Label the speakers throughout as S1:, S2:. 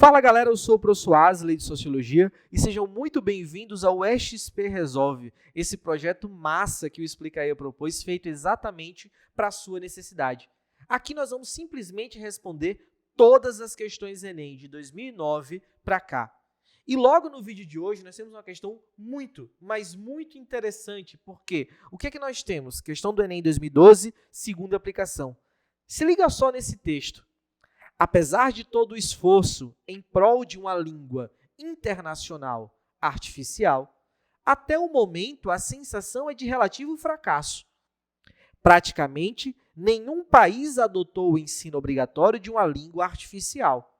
S1: Fala galera, eu sou o professor Asley de Sociologia e sejam muito bem-vindos ao EXP Resolve, esse projeto massa que o Explicaia propôs, feito exatamente para a sua necessidade. Aqui nós vamos simplesmente responder todas as questões Enem de 2009 para cá. E logo no vídeo de hoje nós temos uma questão muito, mas muito interessante, porque o que é que nós temos? Questão do Enem 2012, segunda aplicação. Se liga só nesse texto. Apesar de todo o esforço em prol de uma língua internacional artificial, até o momento a sensação é de relativo fracasso. Praticamente nenhum país adotou o ensino obrigatório de uma língua artificial.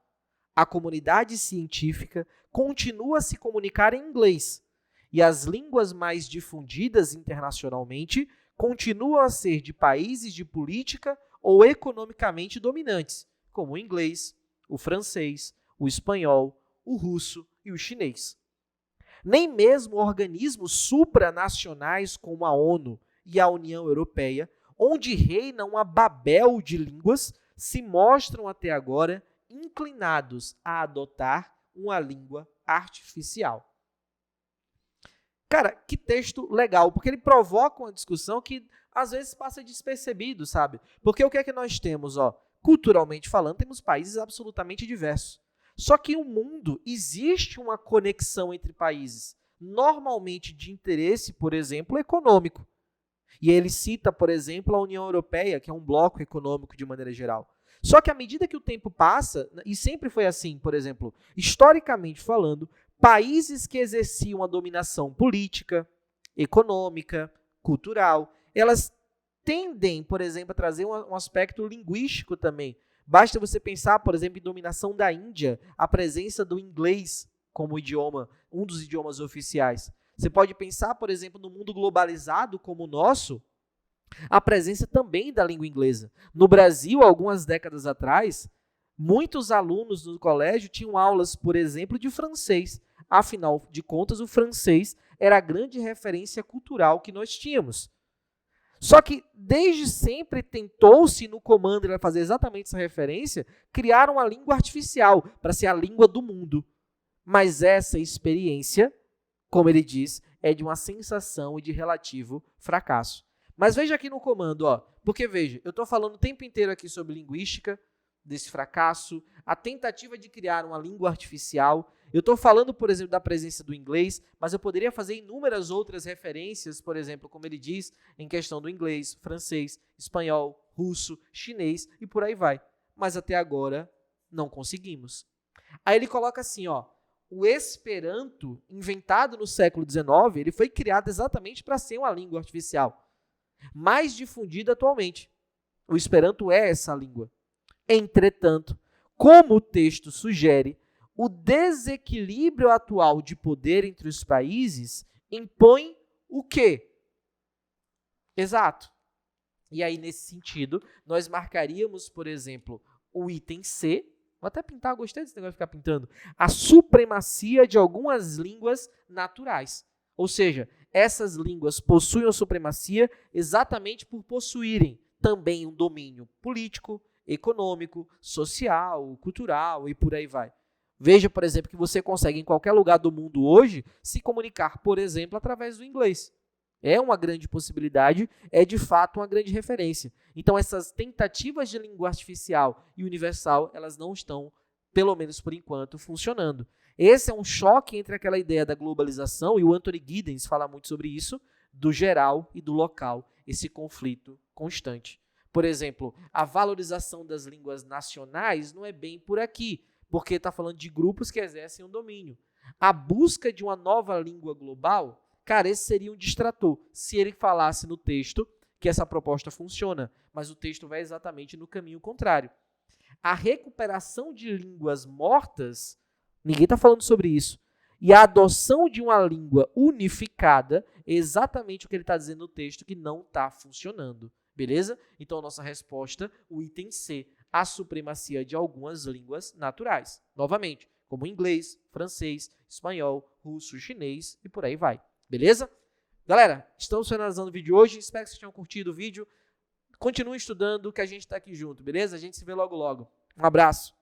S1: A comunidade científica continua a se comunicar em inglês, e as línguas mais difundidas internacionalmente continuam a ser de países de política ou economicamente dominantes, como o inglês, o francês, o espanhol, o russo e o chinês. Nem mesmo organismos supranacionais como a ONU e a União Europeia, onde reina uma babel de línguas, se mostram até agora inclinados a adotar uma língua artificial. Cara, que texto legal, porque ele provoca uma discussão que às vezes passa despercebido, sabe? Porque o que é que nós temos, Culturalmente falando, temos países absolutamente diversos. Só que no mundo existe uma conexão entre países, normalmente de interesse, por exemplo, econômico. E ele cita, por exemplo, a União Europeia, que é um bloco econômico de maneira geral. Só que à medida que o tempo passa, e sempre foi assim, por exemplo, historicamente falando, países que exerciam a dominação política, econômica, cultural, elas tendem, por exemplo, a trazer um aspecto linguístico também. Basta você pensar, por exemplo, em dominação da Índia, a presença do inglês como idioma, um dos idiomas oficiais. Você pode pensar, por exemplo, no mundo globalizado como o nosso, a presença também da língua inglesa. No Brasil, algumas décadas atrás, muitos alunos no colégio tinham aulas, por exemplo, de francês. Afinal de contas, o francês era a grande referência cultural que nós tínhamos. Só que, desde sempre, tentou-se, no comando, ele vai fazer exatamente essa referência, criar uma língua artificial para ser a língua do mundo. Mas essa experiência, como ele diz, é de uma sensação e de relativo fracasso. Mas veja aqui no comando, porque veja, eu estou falando o tempo inteiro aqui sobre linguística, desse fracasso, a tentativa de criar uma língua artificial. Eu estou falando, por exemplo, da presença do inglês, mas eu poderia fazer inúmeras outras referências, por exemplo, como ele diz, em questão do inglês, francês, espanhol, russo, chinês e por aí vai. Mas até agora não conseguimos. Aí ele coloca assim, o Esperanto, inventado no século XIX, ele foi criado exatamente para ser uma língua artificial, mais difundida atualmente. O Esperanto é essa língua. Entretanto, como o texto sugere, o desequilíbrio atual de poder entre os países impõe o quê? Exato. E aí, nesse sentido, nós marcaríamos, por exemplo, o item C. Vou até pintar, gostei desse negócio de ficar pintando. A supremacia de algumas línguas naturais. Ou seja, essas línguas possuem a supremacia exatamente por possuírem também um domínio político, econômico, social, cultural e por aí vai. Veja, por exemplo, que você consegue em qualquer lugar do mundo hoje se comunicar, por exemplo, através do inglês. É uma grande possibilidade, é de fato uma grande referência. Então, essas tentativas de língua artificial e universal, elas não estão, pelo menos por enquanto, funcionando. Esse é um choque entre aquela ideia da globalização, e o Anthony Giddens fala muito sobre isso, do geral e do local, esse conflito constante. Por exemplo, a valorização das línguas nacionais não é bem por aqui, porque está falando de grupos que exercem um domínio. A busca de uma nova língua global, cara, esse seria um distrator, se ele falasse no texto que essa proposta funciona, mas o texto vai exatamente no caminho contrário. A recuperação de línguas mortas, ninguém está falando sobre isso, e a adoção de uma língua unificada é exatamente o que ele está dizendo no texto que não está funcionando. Beleza? Então, a nossa resposta, o item C, a supremacia de algumas línguas naturais. Novamente, como inglês, francês, espanhol, russo, chinês e por aí vai. Beleza? Galera, estamos finalizando o vídeo de hoje. Espero que vocês tenham curtido o vídeo. Continue estudando, que a gente está aqui junto, beleza? A gente se vê logo logo. Um abraço.